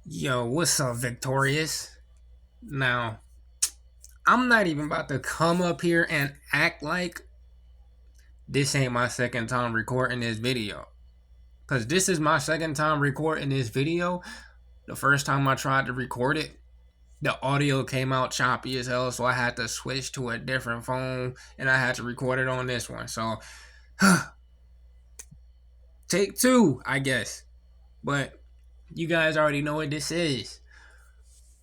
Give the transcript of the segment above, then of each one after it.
Yo, what's up, Victorious? Now, I'm not even about to come up here and act like this ain't my second time recording this video. Because this is my second time recording this video. The first time I tried to record it, the audio came out choppy as hell, so I had to switch to a different phone and I had to record it on this one. So, take two, I guess. But you guys already know what this is.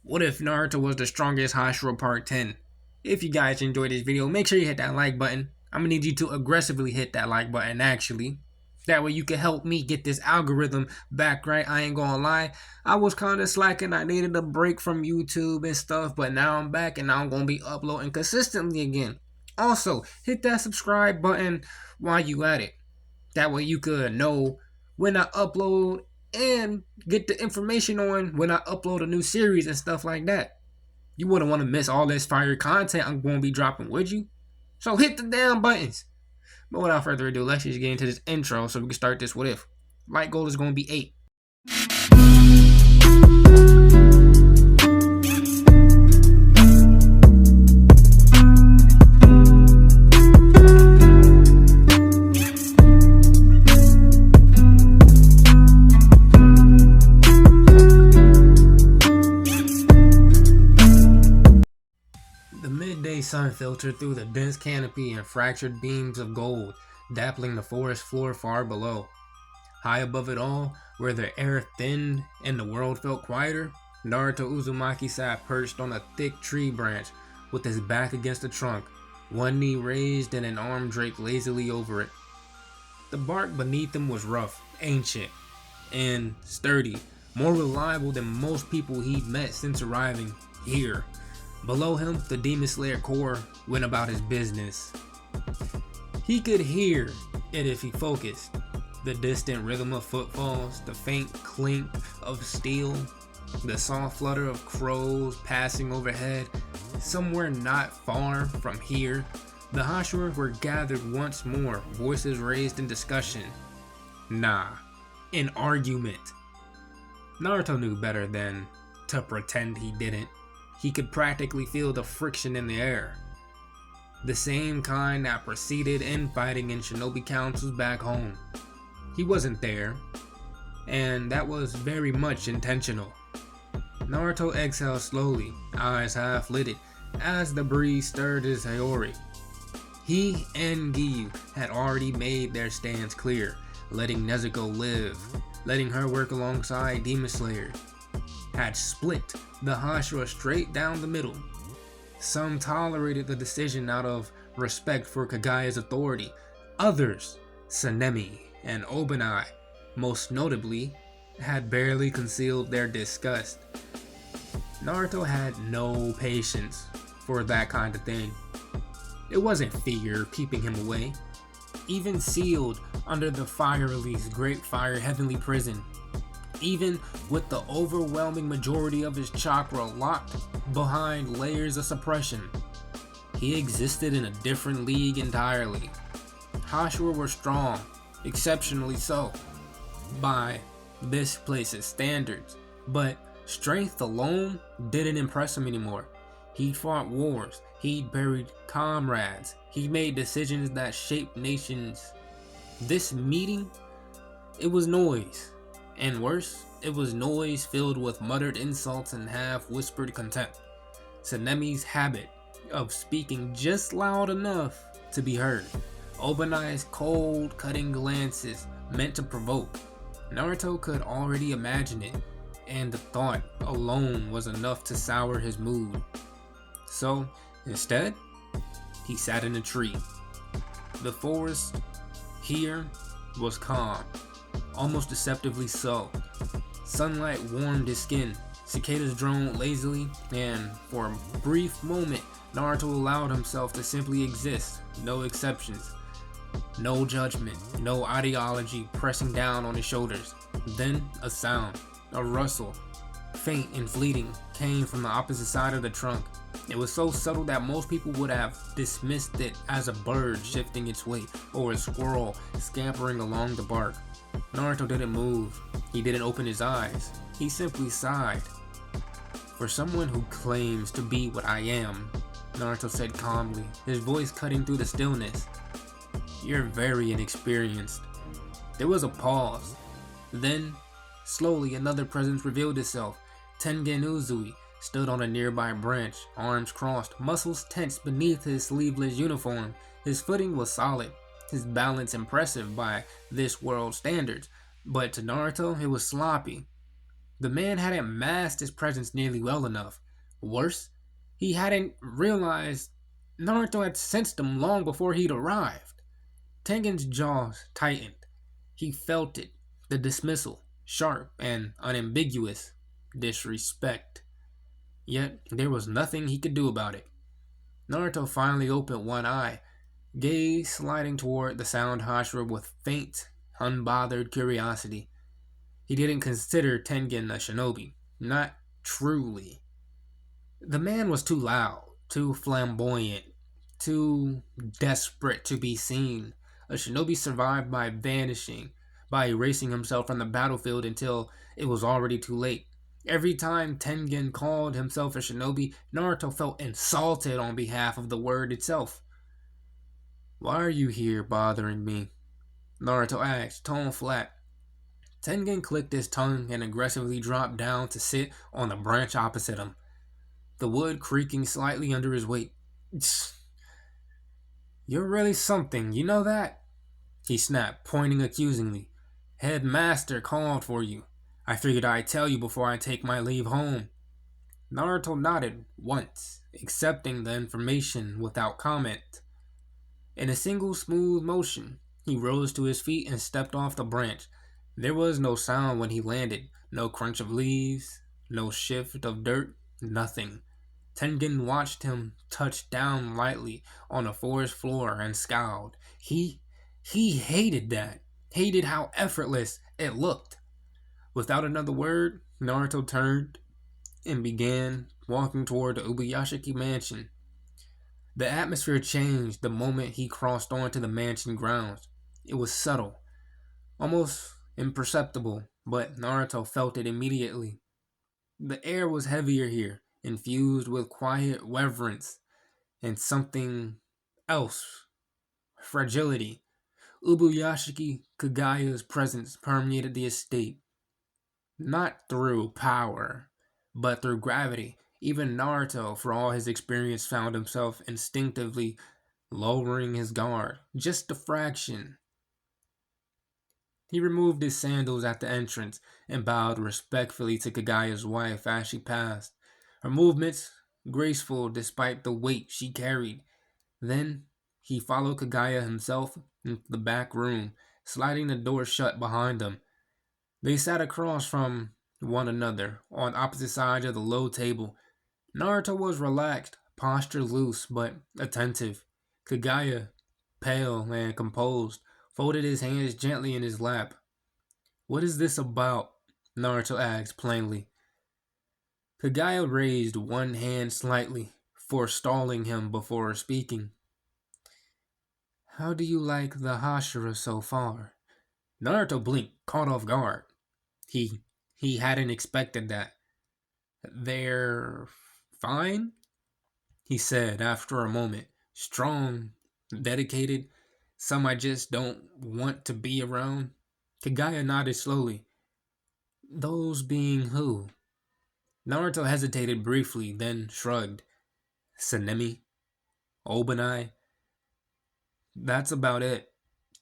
What if Naruto was the strongest Hashira Part 10? If you guys enjoyed this video, make sure you hit that like button. I'm going to need you to aggressively hit that like button, actually. That way you can help me get this algorithm back right. I ain't gonna lie. I was kind of slacking. I needed a break from YouTube and stuff. But now I'm back and now I'm going to be uploading consistently again. Also, hit that subscribe button while you at it. That way you could know when I upload and get the information on when I upload a new series and stuff like that. You wouldn't want to miss all this fire content I'm going to be dropping, would you? So hit the damn buttons. But without further ado, let's just get into this intro so we can start this what if. Light goal is going to be 8. The midday sun filtered through the dense canopy and fractured beams of gold, dappling the forest floor far below. High above it all, where the air thinned and the world felt quieter, Naruto Uzumaki sat perched on a thick tree branch, with his back against the trunk, one knee raised and an arm draped lazily over it. The bark beneath him was rough, ancient, and sturdy, more reliable than most people he'd met since arriving here. Below him, the Demon Slayer core went about his business. He could hear it if he focused. The distant rhythm of footfalls, the faint clink of steel, the soft flutter of crows passing overhead. Somewhere not far from here, the Hashira were gathered once more, voices raised in discussion. Nah, in argument. Naruto knew better than to pretend he didn't. He could practically feel the friction in the air. The same kind that preceded infighting in shinobi councils back home. He wasn't there, and that was very much intentional. Naruto exhaled slowly, eyes half lidded, as the breeze stirred his Hiyori. He and Giyu had already made their stance clear, letting Nezuko live, letting her work alongside Demon Slayer. Had split the Hashira straight down the middle. Some tolerated the decision out of respect for Kagaya's authority. Others, Sanemi and Obanai, most notably, had barely concealed their disgust. Naruto had no patience for that kind of thing. It wasn't fear keeping him away. Even sealed under the fire release Great Fire Heavenly Prison, even with the overwhelming majority of his chakra locked behind layers of suppression, he existed in a different league entirely. Hashira were strong, exceptionally so, by this place's standards, but strength alone didn't impress him anymore. He'd fought wars, he'd buried comrades, he made decisions that shaped nations. This meeting, it was noise. And worse, it was noise filled with muttered insults and half-whispered contempt. Sanemi's habit of speaking just loud enough to be heard. Obanai's cold, cutting glances meant to provoke. Naruto could already imagine it, and the thought alone was enough to sour his mood. So, instead, he sat in a tree. The forest here was calm. Almost deceptively so. Sunlight warmed his skin, cicadas droned lazily, and for a brief moment, Naruto allowed himself to simply exist, no exceptions. No judgment, no ideology pressing down on his shoulders. Then a sound, a rustle, faint and fleeting, came from the opposite side of the trunk. It was so subtle that most people would have dismissed it as a bird shifting its weight or a squirrel scampering along the bark. Naruto didn't move. He didn't open his eyes. He simply sighed. For someone who claims to be what I am, Naruto said calmly, his voice cutting through the stillness, you're very inexperienced. There was a pause. Then, slowly another presence revealed itself. Tengen Uzui stood on a nearby branch, arms crossed, muscles tensed beneath his sleeveless uniform. His footing was solid, his balance impressive by this world's standards, but to Naruto it was sloppy. The man hadn't masked his presence nearly well enough. Worse, he hadn't realized Naruto had sensed him long before he'd arrived. Tengen's jaws tightened. He felt it, the dismissal, sharp and unambiguous disrespect. Yet there was nothing he could do about it. Naruto finally opened one eye, gaze sliding toward the sound Hashira with faint, unbothered curiosity. He didn't consider Tengen a shinobi, not truly. The man was too loud, too flamboyant, too desperate to be seen. A shinobi survived by vanishing, by erasing himself from the battlefield until it was already too late. Every time Tengen called himself a shinobi, Naruto felt insulted on behalf of the word itself. Why are you here bothering me? Naruto asked, tone flat. Tengen clicked his tongue and aggressively dropped down to sit on the branch opposite him, the wood creaking slightly under his weight. You're really something, you know that? He snapped, pointing accusingly. Headmaster called for you. I figured I'd tell you before I take my leave home. Naruto nodded once, accepting the information without comment. In a single smooth motion, he rose to his feet and stepped off the branch. There was no sound when he landed, no crunch of leaves, no shift of dirt, nothing. Tengen watched him touch down lightly on the forest floor and scowled. He hated that, hated how effortless it looked. Without another word, Naruto turned and began walking toward the Ubuyashiki mansion. The atmosphere changed the moment he crossed onto the mansion grounds. It was subtle, almost imperceptible, but Naruto felt it immediately. The air was heavier here, infused with quiet reverence and something else, fragility. Ubuyashiki Kagaya's presence permeated the estate, not through power, but through gravity. Even Naruto, for all his experience, found himself instinctively lowering his guard, just a fraction. He removed his sandals at the entrance and bowed respectfully to Kagaya's wife as she passed, her movements graceful despite the weight she carried. Then he followed Kagaya himself into the back room, sliding the door shut behind them. They sat across from one another on opposite sides of the low table. Naruto was relaxed, posture loose but attentive. Kagaya, pale and composed, folded his hands gently in his lap. What is this about? Naruto asked plainly. Kagaya raised one hand slightly, forestalling him before speaking. How do you like the Hashira so far? Naruto blinked, caught off guard. He hadn't expected that. They're fine, he said after a moment. Strong, dedicated, some I just don't want to be around. Kagaya nodded slowly. Those being who? Naruto hesitated briefly, then shrugged. Sanemi? Obanai? That's about it.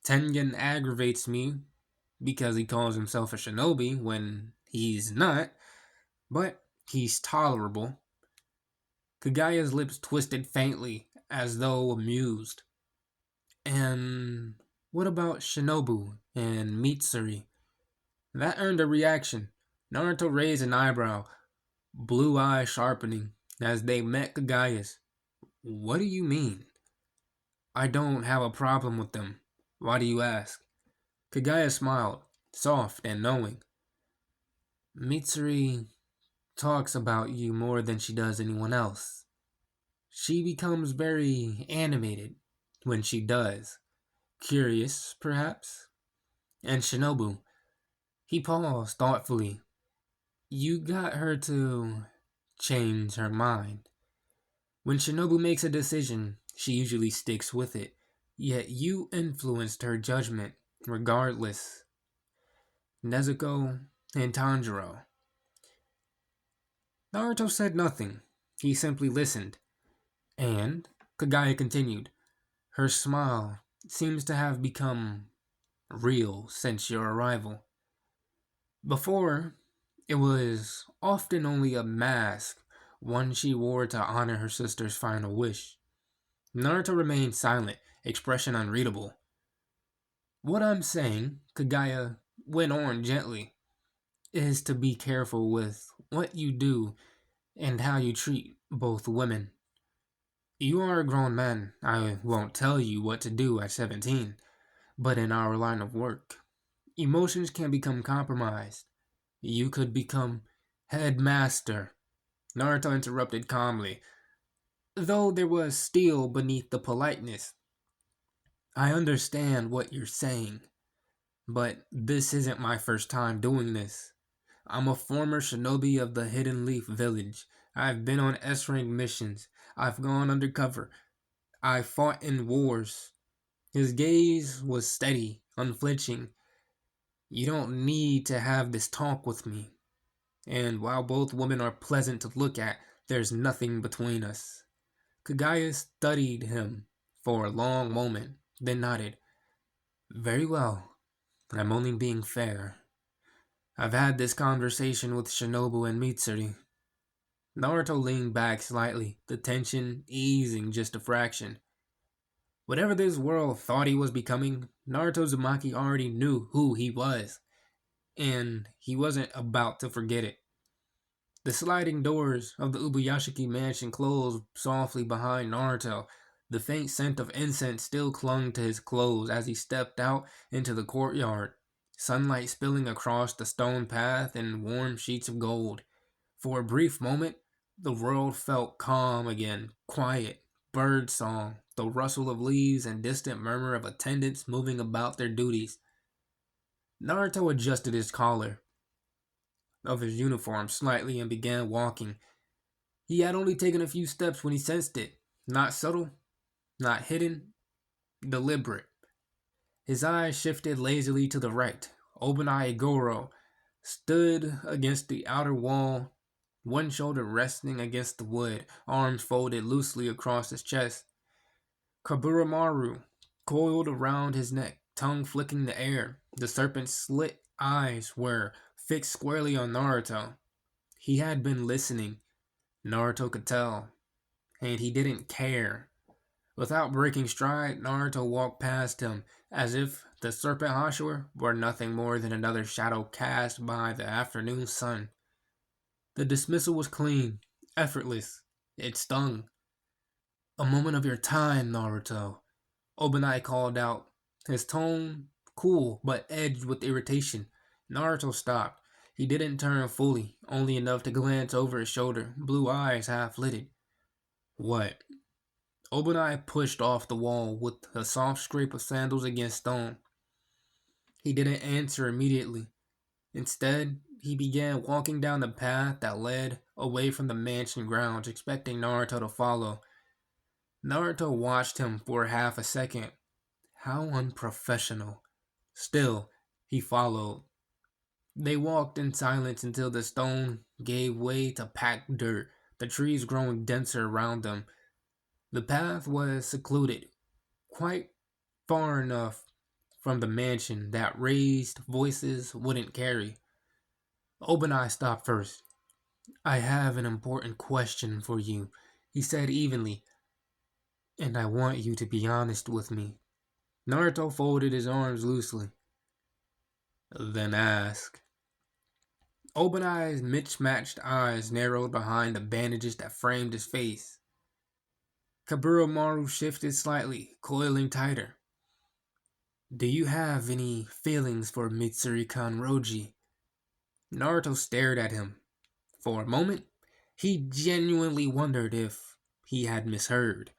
Tengen aggravates me because he calls himself a shinobi when he's not, but he's tolerable. Kagaya's lips twisted faintly, as though amused. And what about Shinobu and Mitsuri? That earned a reaction. Naruto raised an eyebrow, blue eye sharpening, as they met Kagaya's. What do you mean? I don't have a problem with them. Why do you ask? Kagaya smiled, soft and knowing. Mitsuri talks about you more than she does anyone else. She becomes very animated when she does. Curious, perhaps? And Shinobu, he paused thoughtfully. You got her to change her mind. When Shinobu makes a decision, she usually sticks with it. Yet you influenced her judgment, regardless. Nezuko and Tanjiro. Naruto said nothing. He simply listened. And, Kagaya continued, her smile seems to have become real since your arrival. Before, it was often only a mask, one she wore to honor her sister's final wish. Naruto remained silent, expression unreadable. What I'm saying, Kagaya went on gently, is to be careful with what you do and how you treat both women. You are a grown man. I won't tell you what to do at 17, but in our line of work, emotions can become compromised. You could become headmaster. Naruto interrupted calmly, though there was steel beneath the politeness. I understand what you're saying, but this isn't my first time doing this. I'm a former shinobi of the Hidden Leaf Village. I've been on S-rank missions. I've gone undercover. I fought in wars. His gaze was steady, unflinching. You don't need to have this talk with me. And while both women are pleasant to look at, there's nothing between us. Kagaya studied him for a long moment, then nodded. Very well. I'm only being fair. I've had this conversation with Shinobu and Mitsuri. Naruto leaned back slightly, the tension easing just a fraction. Whatever this world thought he was becoming, Naruto Uzumaki already knew who he was, and he wasn't about to forget it. The sliding doors of the Ubuyashiki mansion closed softly behind Naruto. The faint scent of incense still clung to his clothes as he stepped out into the courtyard, sunlight spilling across the stone path in warm sheets of gold. For a brief moment, the world felt calm again, quiet, bird song, the rustle of leaves, and distant murmur of attendants moving about their duties. Naruto adjusted his collar of his uniform slightly and began walking. He had only taken a few steps when he sensed it. Not subtle, not hidden, deliberate. His eyes shifted lazily to the right. Obanai Goro stood against the outer wall, one shoulder resting against the wood, arms folded loosely across his chest. Kaburamaru coiled around his neck, tongue flicking the air. The serpent's slit eyes were fixed squarely on Naruto. He had been listening, Naruto could tell, and he didn't care. Without breaking stride, Naruto walked past him, as if the serpent Hashira were nothing more than another shadow cast by the afternoon sun. The dismissal was clean, effortless. It stung. A moment of your time, Naruto, Obanai called out, his tone cool but edged with irritation. Naruto stopped. He didn't turn fully, only enough to glance over his shoulder, blue eyes half lidded. What? Obanai pushed off the wall with a soft scrape of sandals against stone. He didn't answer immediately. Instead, he began walking down the path that led away from the mansion grounds, expecting Naruto to follow. Naruto watched him for half a second. How unprofessional. Still, he followed. They walked in silence until the stone gave way to packed dirt, the trees growing denser around them. The path was secluded, quite far enough from the mansion that raised voices wouldn't carry. Obanai stopped first. I have an important question for you, he said evenly, and I want you to be honest with me. Naruto folded his arms loosely. Then ask. Obanai's mismatched eyes narrowed behind the bandages that framed his face. Kaburomaru shifted slightly, coiling tighter. Do you have any feelings for Mitsuri Kanroji? Naruto stared at him. For a moment, he genuinely wondered if he had misheard.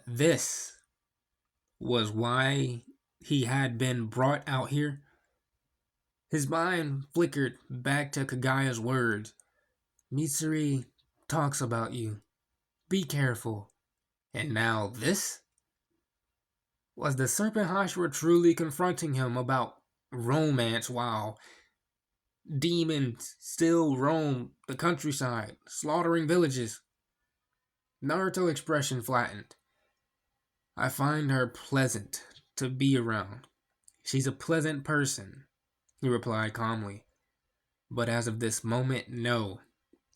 This was why he had been brought out here. His mind flickered back to Kagaya's words. Mitsuri talks about you. Be careful. And now this? Was the serpent Hashira truly confronting him about romance while demons still roam the countryside, slaughtering villages? Naruto's expression flattened. I find her pleasant to be around. She's a pleasant person, he replied calmly. But as of this moment, no.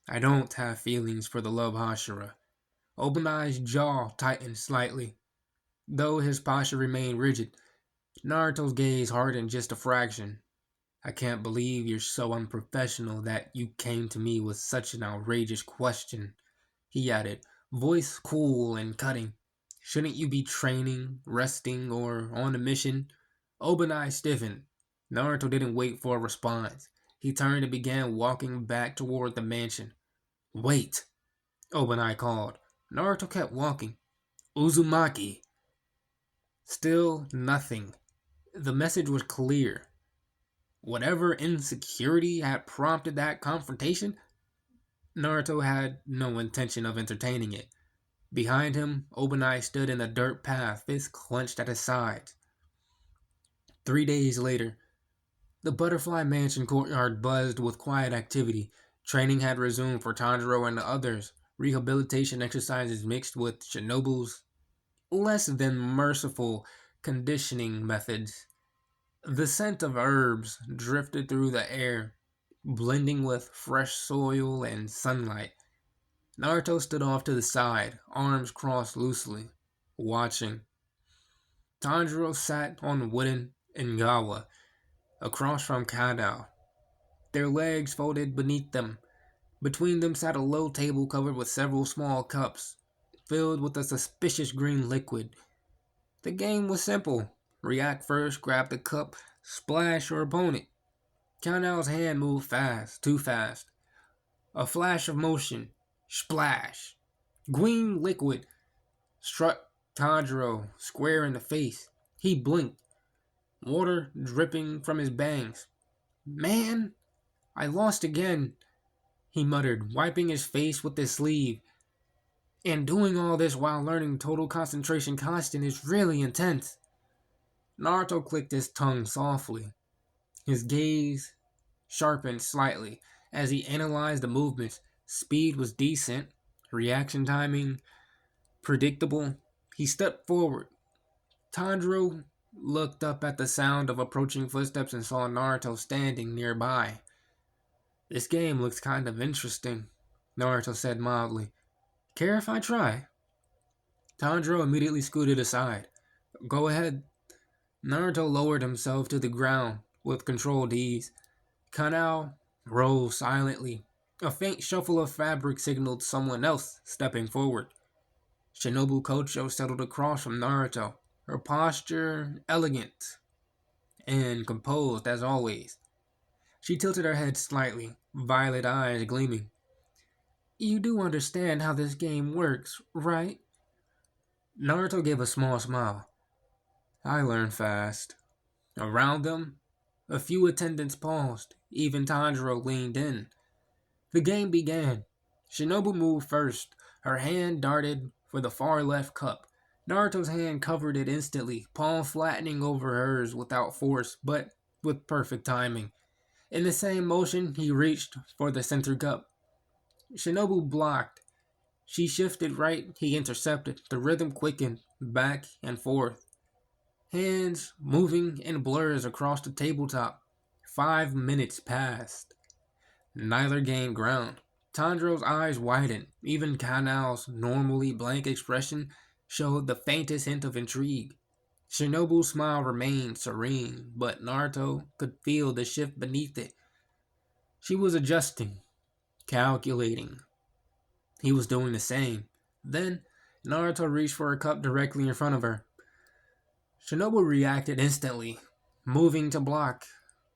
I don't have feelings for the love Hashira. Obanai's jaw tightened slightly. Though his posture remained rigid, Naruto's gaze hardened just a fraction. I can't believe you're so unprofessional that you came to me with such an outrageous question, he added, voice cool and cutting. Shouldn't you be training, resting, or on a mission? Obanai stiffened. Naruto didn't wait for a response. He turned and began walking back toward the mansion. Wait, Obanai called. Naruto kept walking. Uzumaki. Still nothing. The message was clear. Whatever insecurity had prompted that confrontation, Naruto had no intention of entertaining it. Behind him, Obanai stood in the dirt path, fists clenched at his sides. 3 days later, the Butterfly Mansion courtyard buzzed with quiet activity. Training had resumed for Tanjiro and the others. Rehabilitation exercises mixed with Shinobu's less than merciful conditioning methods. The scent of herbs drifted through the air, blending with fresh soil and sunlight. Naruto stood off to the side, arms crossed loosely, watching. Tanjiro sat on the wooden Ngawa, across from Kadao, their legs folded beneath them. Between them sat a low table covered with several small cups, filled with a suspicious green liquid. The game was simple. React first, grab the cup, splash your opponent. Kanao's hand moved fast, too fast. A flash of motion, splash. Green liquid struck Tanjiro square in the face. He blinked, water dripping from his bangs. Man, I lost again, he muttered, wiping his face with his sleeve. And doing all this while learning total concentration constant is really intense. Naruto clicked his tongue softly. His gaze sharpened slightly as he analyzed the movements. Speed was decent, reaction timing predictable. He stepped forward. Tanjiro looked up at the sound of approaching footsteps and saw Naruto standing nearby. This game looks kind of interesting, Naruto said mildly. Care if I try? Tanjiro immediately scooted aside. Go ahead. Naruto lowered himself to the ground with controlled ease. Kanao rose silently. A faint shuffle of fabric signaled someone else stepping forward. Shinobu Kocho settled across from Naruto, her posture elegant and composed as always. She tilted her head slightly, violet eyes gleaming. You do understand how this game works, right? Naruto gave a small smile. I learn fast. Around them, a few attendants paused. Even Tanjiro leaned in. The game began. Shinobu moved first. Her hand darted for the far left cup. Naruto's hand covered it instantly, palm flattening over hers without force, but with perfect timing. In the same motion, he reached for the center cup. Shinobu blocked. She shifted right, he intercepted. The rhythm quickened, back and forth. Hands moving in blurs across the tabletop. 5 minutes passed. Neither gained ground. Tanjiro's eyes widened. Even Kanao's normally blank expression showed the faintest hint of intrigue. Shinobu's smile remained serene, but Naruto could feel the shift beneath it. She was adjusting, calculating. He was doing the same. Then, Naruto reached for a cup directly in front of her. Shinobu reacted instantly, moving to block.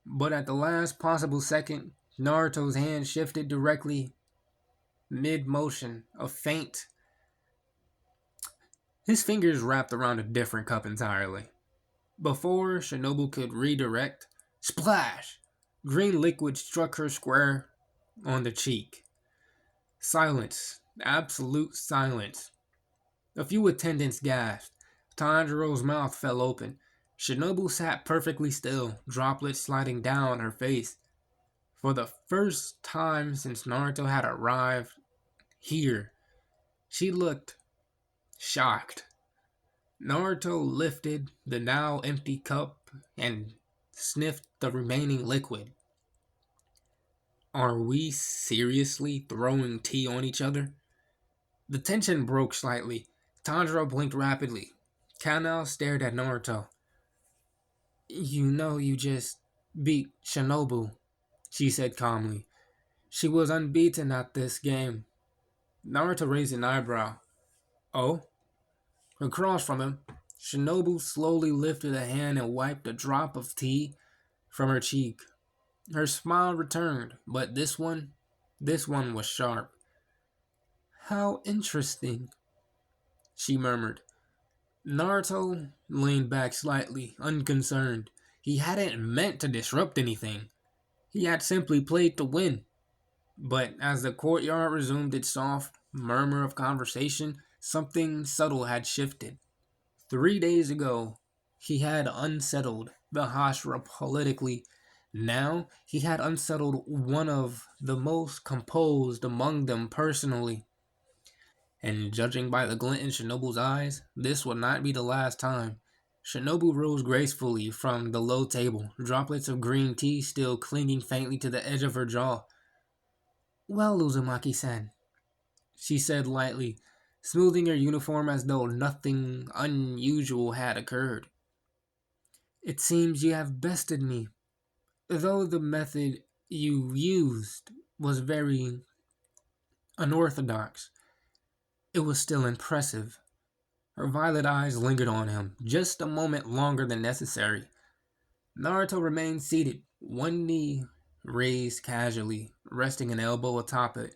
But at the last possible second, Naruto's hand shifted directly mid-motion, a feint. His fingers wrapped around a different cup entirely. Before Shinobu could redirect, splash! Green liquid struck her square on the cheek. Silence. Absolute silence. A few attendants gasped. Tanjiro's mouth fell open. Shinobu sat perfectly still, droplets sliding down her face. For the first time since Naruto had arrived here, she looked shocked. Naruto lifted the now empty cup and sniffed the remaining liquid. Are we seriously throwing tea on each other? The tension broke slightly. Tanjiro blinked rapidly. Kanao stared at Naruto. You know you just beat Shinobu, she said calmly. She was unbeaten at this game. Naruto raised an eyebrow. Oh? Across from him, Shinobu slowly lifted a hand and wiped a drop of tea from her cheek. Her smile returned, but this one was sharp. How interesting, she murmured. Naruto leaned back slightly, unconcerned. He hadn't meant to disrupt anything. He had simply played to win. But as the courtyard resumed its soft murmur of conversation, something subtle had shifted. 3 days ago, he had unsettled the Hashira politically. Now, he had unsettled one of the most composed among them personally. And judging by the glint in Shinobu's eyes, this would not be the last time. Shinobu rose gracefully from the low table, droplets of green tea still clinging faintly to the edge of her jaw. Well, Uzumaki-san, she said lightly, smoothing her uniform as though nothing unusual had occurred. It seems you have bested me, though the method you used was very unorthodox. It was still impressive. Her violet eyes lingered on him, just a moment longer than necessary. Naruto remained seated, one knee raised casually, resting an elbow atop it.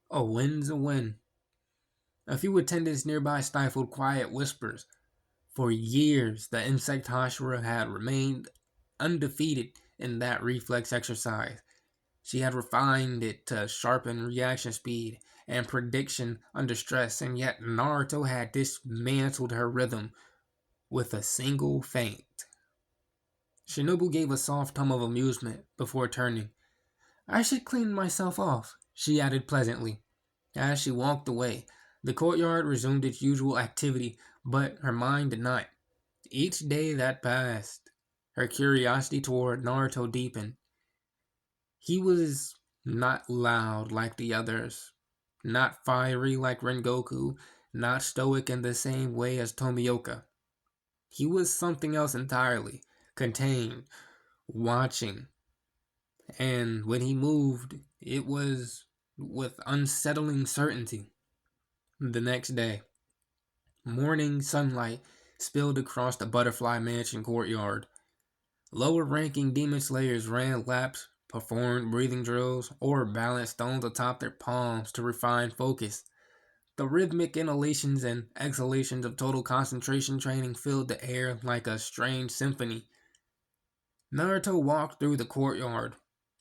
A win's a win. A few attendants nearby stifled quiet whispers. For years, the insect Hashira had remained undefeated in that reflex exercise. She had refined it to sharpen reaction speed and prediction under stress, and yet Naruto had dismantled her rhythm with a single feint. Shinobu gave a soft hum of amusement before turning. I should clean myself off, she added pleasantly. As she walked away, the courtyard resumed its usual activity, but her mind did not. Each day that passed, her curiosity toward Naruto deepened. He was not loud like the others, not fiery like Rengoku, not stoic in the same way as Tomioka. He was something else entirely, contained, watching, and when he moved, it was with unsettling certainty. The next day, morning sunlight spilled across the butterfly mansion courtyard. Lower ranking demon slayers ran laps, performed breathing drills, or balanced stones atop their palms to refine focus. The rhythmic inhalations and exhalations of total concentration training filled the air like a strange symphony. Naruto walked through the courtyard,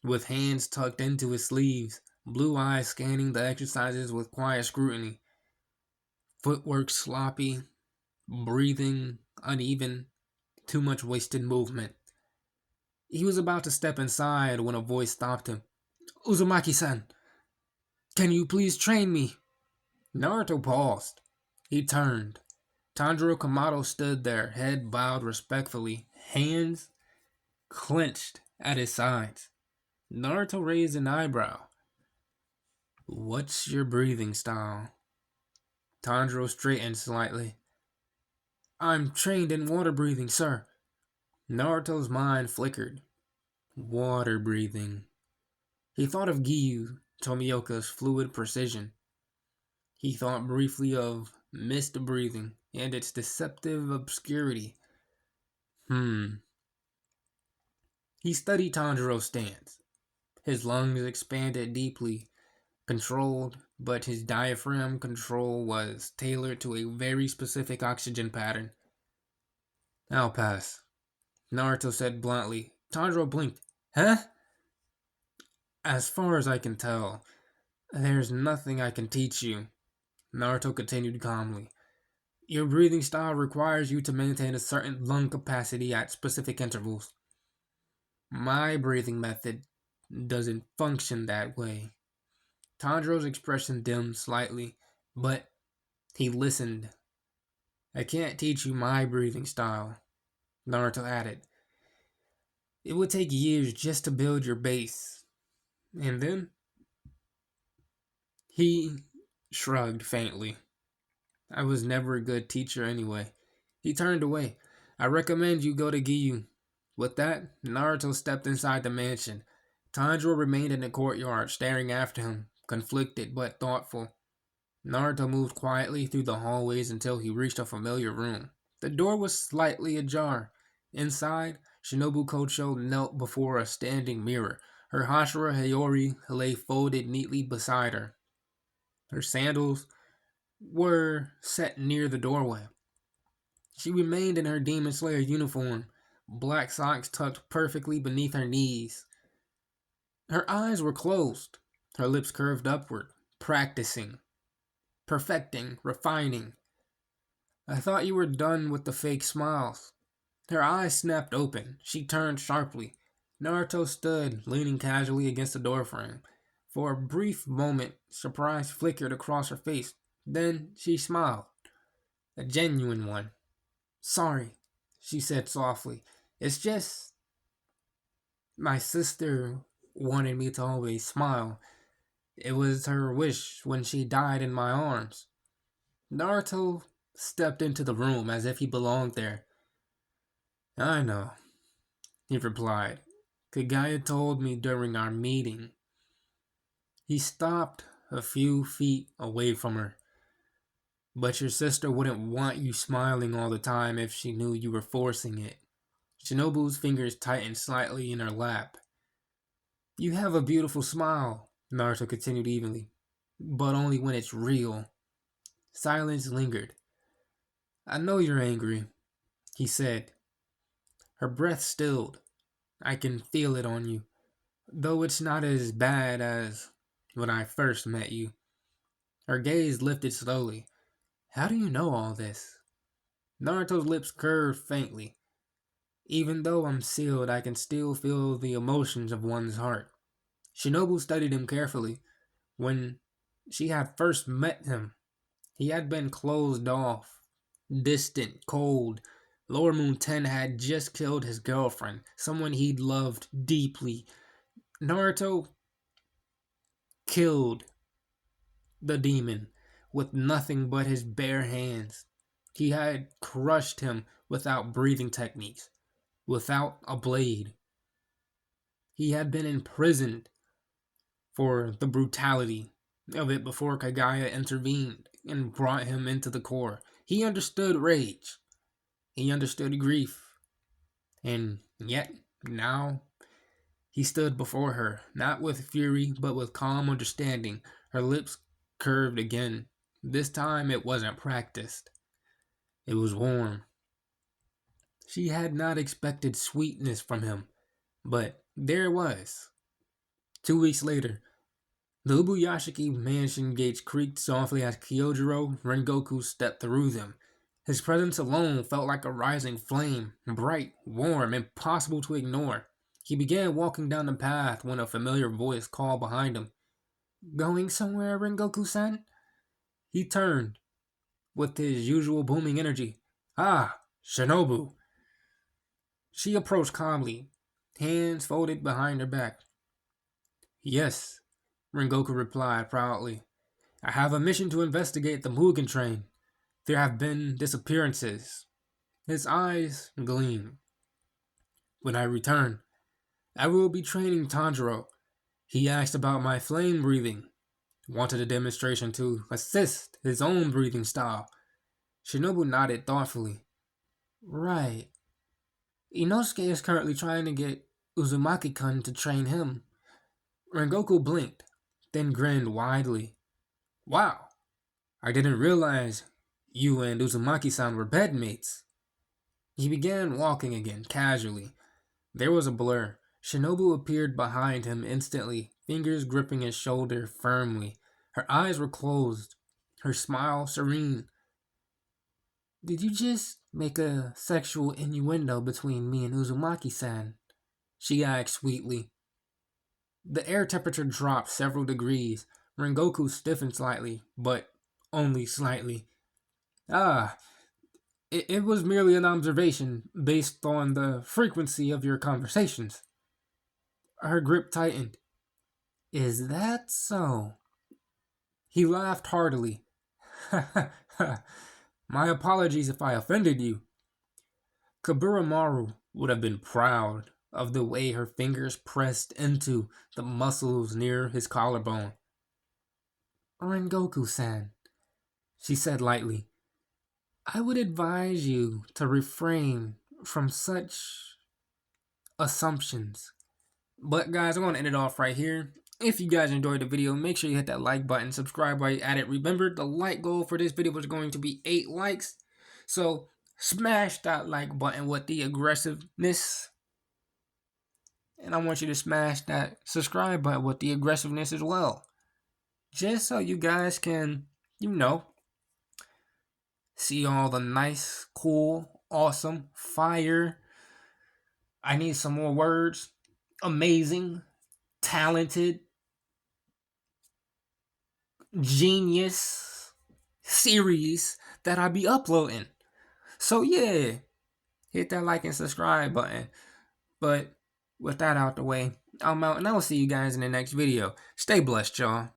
with hands tucked into his sleeves, blue eyes scanning the exercises with quiet scrutiny. Footwork sloppy, breathing uneven, too much wasted movement. He was about to step inside when a voice stopped him. Uzumaki-san, can you please train me? Naruto paused. He turned. Tanjiro Kamado stood there, head bowed respectfully, hands clenched at his sides. Naruto raised an eyebrow. What's your breathing style? Tanjiro straightened slightly. I'm trained in water breathing, sir. Naruto's mind flickered. Water breathing. He thought of Giyu, Tomioka's fluid precision. He thought briefly of mist breathing and its deceptive obscurity. He studied Tanjiro's stance. His lungs expanded deeply, controlled, but his diaphragm control was tailored to a very specific oxygen pattern. I'll pass, Naruto said bluntly. Tanjiro blinked. Huh? As far as I can tell, there's nothing I can teach you, Naruto continued calmly. Your breathing style requires you to maintain a certain lung capacity at specific intervals. My breathing method doesn't function that way. Tanjiro's expression dimmed slightly, but he listened. I can't teach you my breathing style, Naruto added. It would take years just to build your base. And then he shrugged faintly. I was never a good teacher anyway. He turned away. I recommend you go to Giyu. With that, Naruto stepped inside the mansion. Tanjiro remained in the courtyard, staring after him, conflicted but thoughtful. Naruto moved quietly through the hallways until he reached a familiar room. The door was slightly ajar. Inside, Shinobu Kocho knelt before a standing mirror. Her Hashira Hayori lay folded neatly beside her. Her sandals were set near the doorway. She remained in her Demon Slayer uniform, black socks tucked perfectly beneath her knees. Her eyes were closed, her lips curved upward, practicing, perfecting, refining. I thought you were done with the fake smiles. Her eyes snapped open. She turned sharply. Naruto stood, leaning casually against the doorframe. For a brief moment, surprise flickered across her face. Then she smiled. A genuine one. Sorry, she said softly. It's just my sister wanted me to always smile. It was her wish when she died in my arms. Naruto stepped into the room as if he belonged there. I know, he replied. Kagaya told me during our meeting. He stopped a few feet away from her. But your sister wouldn't want you smiling all the time if she knew you were forcing it. Shinobu's fingers tightened slightly in her lap. You have a beautiful smile, Naruto continued evenly. But only when it's real. Silence lingered. I know you're angry, he said. Her breath stilled. I can feel it on you. Though it's not as bad as when I first met you. Her gaze lifted slowly. How do you know all this? Naruto's lips curved faintly. Even though I'm sealed, I can still feel the emotions of one's heart. Shinobu studied him carefully. When she had first met him, he had been closed off, distant, cold. Lower Moon 10 had just killed his girlfriend, someone he'd loved deeply. Naruto killed the demon with nothing but his bare hands. He had crushed him without breathing techniques, without a blade. He had been imprisoned for the brutality of it before Kagaya intervened and brought him into the core. He understood rage. He understood grief. And yet, now, he stood before her, not with fury, but with calm understanding. Her lips curved again. This time it wasn't practiced. It was warm. She had not expected sweetness from him, but there it was. 2 weeks later, the Ubuyashiki mansion gates creaked softly as Kyojiro Rengoku stepped through them. His presence alone felt like a rising flame, bright, warm, impossible to ignore. He began walking down the path when a familiar voice called behind him. Going somewhere, Rengoku-san? He turned, with his usual booming energy. Ah, Shinobu. She approached calmly, hands folded behind her back. Yes, Rengoku replied proudly. I have a mission to investigate the Mugen train. There have been disappearances. His eyes gleamed. When I return, I will be training Tanjiro. He asked about my flame breathing. Wanted a demonstration to assist his own breathing style. Shinobu nodded thoughtfully. Right. Inosuke is currently trying to get Uzumaki-kun to train him. Rengoku blinked, then grinned widely. Wow, I didn't realize you and Uzumaki-san were bedmates. He began walking again, casually. There was a blur. Shinobu appeared behind him instantly, fingers gripping his shoulder firmly. Her eyes were closed, her smile serene. Did you just make a sexual innuendo between me and Uzumaki-san? She asked sweetly. The air temperature dropped several degrees. Rengoku stiffened slightly, but only slightly. Ah, it was merely an observation based on the frequency of your conversations. Her grip tightened. Is that so? He laughed heartily. My apologies if I offended you. Kaburamaru would have been proud of the way her fingers pressed into the muscles near his collarbone. Rengoku-san, she said lightly, I would advise you to refrain from such assumptions. But guys, I'm going to end it off right here. If you guys enjoyed the video, make sure you hit that like button, subscribe while you're at it. Remember, the like goal for this video was going to be 8 likes. So smash that like button with the aggressiveness. And I want you to smash that subscribe button with the aggressiveness as well. Just so you guys can, see all the nice, cool, awesome, fire. I need some more words. Amazing, talented, genius series that I be uploading. So yeah, hit that like and subscribe button. But with that out the way, I'm out and I will see you guys in the next video. Stay blessed, y'all.